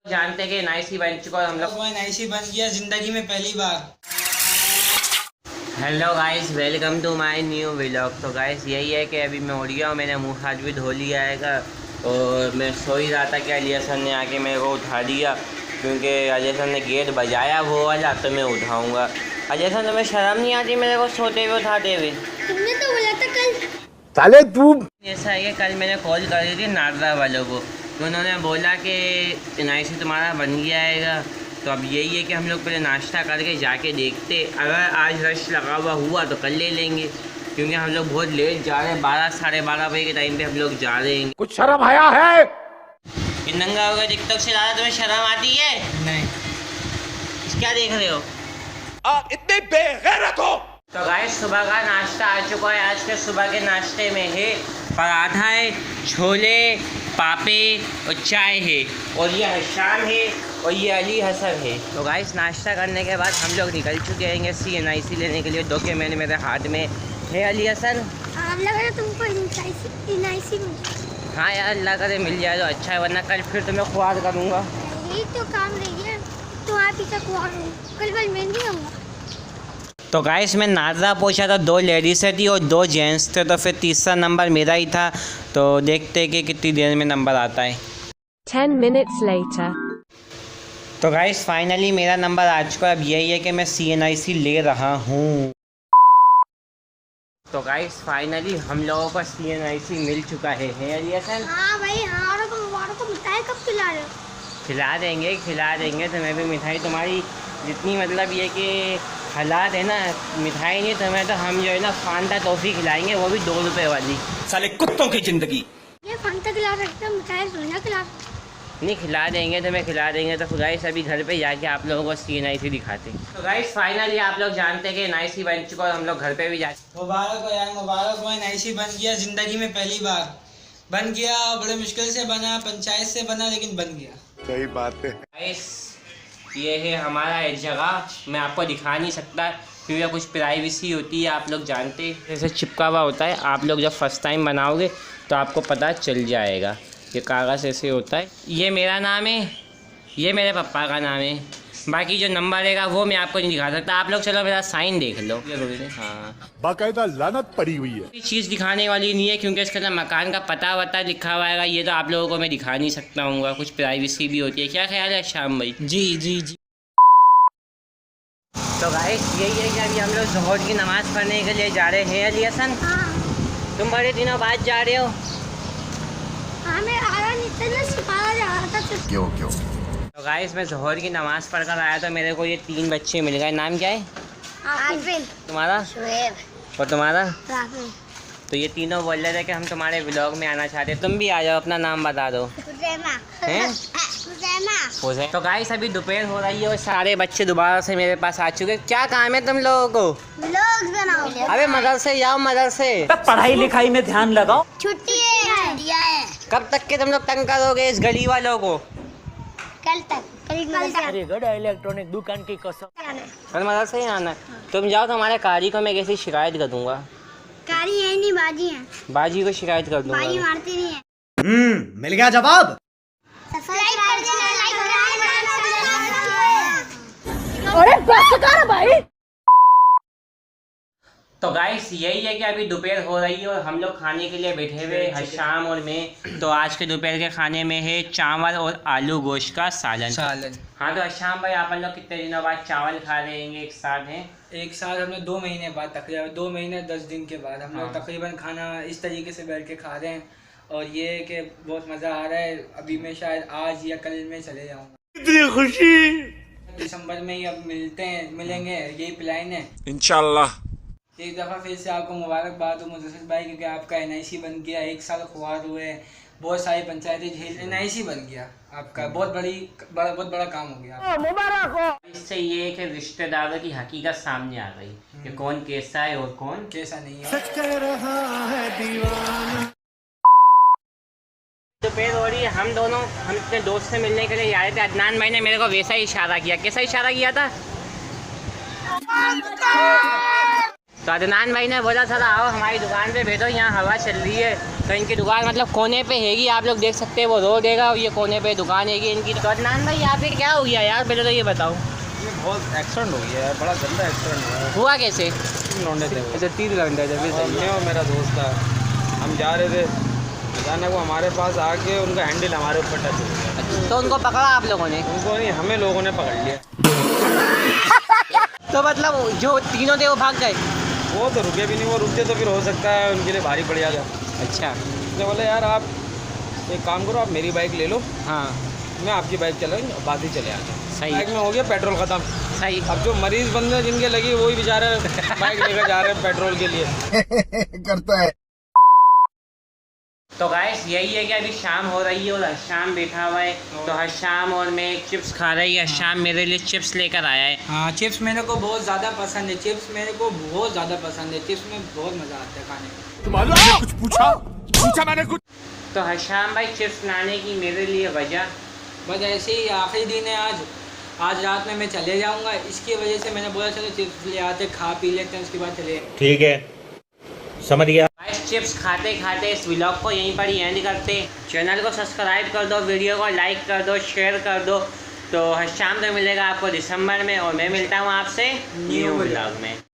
जानते हैं कि नाइसी बन चुका और हम लोग नाइसी बन गया जिंदगी में पहली बार। Hello guys, welcome to my new vlog. तो गाइस यही है कि अभी मैं उठ गया हूँ, मैंने मुँह हाथ भी धो लिया है और मैं सो ही रहा था कि अलिया सर ने आके मेरे को उठा दिया, क्योंकि अलिया सर ने गेट बजाया वो वाला, तो मैं उठाऊँगा। अलिया सर तुम्हें शर्म नहीं आती मेरे को सोते हुए उठाते हुए? तुमने तो बोला था कल साले तू। ऐसा है कि कल मैंने कॉल करी थी नादरा वालों को, तो उन्होंने बोला कि नाइसी तुम्हारा बन गया है। तो अब यही है कि हम लोग पहले नाश्ता करके जाके देखते, अगर आज रश लगा हुआ हुआ तो कल ले लेंगे, क्योंकि हम लोग बहुत लेट जा रहे हैं। 12 साढ़े 12 बजे के टाइम पे हम लोग जा रहे हैं। कुछ शर्म आया है? कि नंगा होगा टिकटॉक से ज़्यादा तुम्हें शर्म आती है? नहीं, क्या देख रहे हो? आप इतने बेगैरत हो। तो गाइस सुबह का नाश्ता आ चुका है। आज के सुबह के नाश्ते में है पराठा है, छोले, पापे और चाय है, और ये हशाम है और ये अली हसन है। तो गाइस नाश्ता करने के बाद हम लोग निकल चुके हैं CNIC लेने के लिए। डॉक्यूमेंट मेरे हाथ में है अली हसन। लग रहा है तुमको NIC में। हाँ यार, अल्लाह करे मिल जाए तो अच्छा है, वरना कल फिर तुम्हें ख्वार करूँगा। यही तो काम रही है, तुम्हारे पीछे खुआर हूँ, कल मैं नहीं आऊँगा। तो गाइस मैं नादरा पहुंचा था, 2 लेडीज़ें थी और 2 जेंट्स थे, तो फिर तीसरा नंबर मेरा ही था। तो देखते हैं कि कितनी देर में नंबर आता है। 10 minutes later. तो गाइस फाइनली मेरा नंबर आ चुका है। अब यही है कि मैं CNIC ले रहा हूँ। तो गाइस फाइनली हम लोगों को CNIC मिल चुका है अलिया सर? हाँ भाई, हमारा को मिठाई कब खिला रहे हो? खिला देंगे तुम्हें भी मिठाई। तुम्हारी जितनी मतलब ये कि हालात है ना, मिठाई नहीं तुम्हें, तो हम जो है ना फांटा टॉफ़ी खिलाएंगे, वो भी 2 रुपये वाली। साले कुत्तों की जिंदगी। ये फंटा खिला सकते हो, मिठाई थोड़ी ना खिला। नहीं खिला देंगे तुम्हें, खिला देंगे। तो गाइस अभी घर पे जाके आप लोगों को CNIC दिखाते। तो गाइस फाइनली आप लोग जानते हैं कि NIC बन चुका और हम लोग घर पे भी जाते। मुबारक हो यार, मुबारक हो। नाइसी बन गया जिंदगी में पहली बार। बन गया, बड़े मुश्किल से बना, पंचायत से बना, लेकिन बन गया। सही बात है। गाइस ये है हमारा एक जगह, मैं आपको दिखा नहीं सकता क्योंकि कुछ प्राइवेसी होती है, आप लोग जानते हैं। जैसे चिपका हुआ होता है, आप लोग जब फर्स्ट टाइम बनाओगे तो आपको पता चल जाएगा। ये कागज़ ऐसे होता है। ये मेरा नाम है, ये मेरे पापा का नाम है। बाकी जो नंबर रहेगा वो मैं आपको नहीं दिखा सकता। आप लोग चलो मेरा साइन देख लो। हाँ, बाकायदा लानत पड़ी हुई है। कोई चीज़ दिखाने वाली नहीं है, क्योंकि इसके अंदर मकान का पता वता लिखा हुआ है। ये तो आप लोगों को मैं दिखा नहीं सकता हूँ, कुछ प्राइवेसी भी होती है। क्या ख्याल है शाम भाई? जी जी जी। तो गाइस यही है कि अभी हम लोग ज़ोहर की नमाज़ पढ़ने के लिए जा रहे हैं अली हसन। हाँ तुम बड़े दिनों बाद जा रहे हो। हाँ, मैं आ रहा नहीं था ना, सिपारा जा रहा था। क्यों? तो गाइस मैं ज़ोहर की नमाज़ पढ़ कर आया तो मेरे को ये 3 बच्चे मिल गए। नाम क्या है आफिल, तुम्हारा? शुएब, और तुम्हारा? राफिल। तो ये तीनों बोल रहे थे कि हम तुम्हारे व्लॉग में आना चाहते हैं। तुम भी आ जाओ, अपना नाम बता दो। हैं? तो गाइस अभी दोपहर हो रही है और सारे बच्चे दोबारा से मेरे पास आ चुके हैं। क्या काम है तुम लोगों को? व्लॉग्स बनाओ। अबे मदरसे जाओ, मदरसे। पढ़ाई लिखाई में ध्यान लगाओ। छुट्टी है। कब तक के तुम लोग तंग करोगे इस गली वालों को? कल तक। अरे गड़ा इलेक्ट्रॉनिक दुकान की कसम। कल मदरसे ही आना है। तुम जाओ, तुम्हारे कारी को मैं कैसी शिकायत कर दूंगा। कारी है नहीं, बाजी है। बाजी को शिकायत कर दूंगा। बाजी मारती नहीं है। मिल गया जवाब। सब्सक्राइब कर देना, लाइक कर देना। अरे बस कर भाई। तो गाइस यही है कि अभी दोपहर हो रही है और हम लोग खाने के लिए बैठे हुए हशाम और मैं। तो आज के दोपहर के खाने में है चावल और आलू गोश्त का सालन। हाँ तो हशाम भाई, आप लोग कितने दिनों बाद चावल खा रहे हैं एक साथ? हैं एक साथ हमने 2 महीने बाद, तकरीबन 2 महीने 10 दिन के बाद हम लोग तकरीबन खाना इस तरीके से बैठ के खा रहे हैं। और ये है कि बहुत मज़ा आ रहा है। अभी मैं शायद आज या कल में चले जाऊँगा। इतनी खुशी। दिसंबर में ही अब मिलेंगे, यही प्लान है इंशाल्लाह। एक दफ़ा फिर से आपको मुबारकबाद हो मुदस्सिर भाई, क्योंकि आपका NIC बन गया। 1 साल खुआर हुए, बहुत सारी पंचायतें झेल, NIC बन गया आपका। बहुत बड़ा काम हो गया। मुबारक हो। इससे ये है कि रिश्तेदारों की हकीकत सामने आ गई कि कौन कैसा है और कौन कैसा नहीं है। दोपहर हो रही है, हम अपने दोस्त से मिलने के लिए जा रहे थे। अदनान भाई ने मेरे को वैसा ही इशारा किया। कैसा इशारा किया था? तो अदनान भाई ने बोला था आओ हमारी दुकान पे बैठो, यहाँ हवा चल रही है। तो इनकी दुकान मतलब कोने पे हैगी, आप लोग देख सकते हैं, वो रोड हैगा और ये कोने पे दुकान हैगी इनकी। तो अदनान भाई यहाँ पे क्या हो गया यार, पहले तो ये बताओ। ये बहुत एक्सीडेंट हो गया यार, बड़ा गंदा एक्सीडेंट हुआ कैसे? लौंडे थे। अच्छा 3 लौंडे थे, फिर सही है। मैं और मेरा दोस्त था, हम जा रहे थे, अचानक वो हमारे पास आके उनका हैंडल हमारे ऊपर टच हो गया। अच्छा, तो उनको पकड़ा आप लोगों ने? उनको नहीं, हमें लोगों ने पकड़ लिया। तो मतलब जो तीनों थे वो भाग गए? वो तो रुके भी नहीं, वो रुकते तो फिर हो सकता है उनके लिए भारी पड़ जाता। अच्छा। उसने बोला यार आप एक काम करो, आप मेरी बाइक ले लो, हाँ मैं आपकी बाइक चलाऊंगी, बात ही चले आते। सही बाइक में हो गया पेट्रोल ख़त्म। सही। अब जो मरीज बंदे जिनके लगी वही बेचारे बाइक लेकर जा रहे हैं पेट्रोल के लिए। करता है। तो गाइस यही है कि अभी शाम हो रही है और हशाम बैठा हुआ है, तो हशाम और मैं चिप्स खा रही है। हशाम मेरे लिए चिप्स लेकर आया है। हाँ, चिप्स मेरे को बहुत ज़्यादा पसंद है, चिप्स मेरे को बहुत ज़्यादा पसंद है, चिप्स में बहुत मज़ा आता है खाने में। मैंने कुछ पूछा मैंने कुछ। तो हशाम भाई चिप्स लाने की मेरे लिए वजह बस ऐसे ही आखिरी दिन है आज रात में मैं चले जाऊँगा, इसकी वजह से मैंने बोला चलो चिप्स ले आते, खा पी लेते हैं, उसके बाद चले। ठीक है, समझ गया। चिप्स खाते खाते इस व्लॉग को यहीं पर ही एंड करते। चैनल को सब्सक्राइब कर दो, वीडियो को लाइक कर दो, शेयर कर दो। तो हर शाम तो मिलेगा आपको दिसंबर में और मैं मिलता हूँ आपसे न्यू व्लॉग में।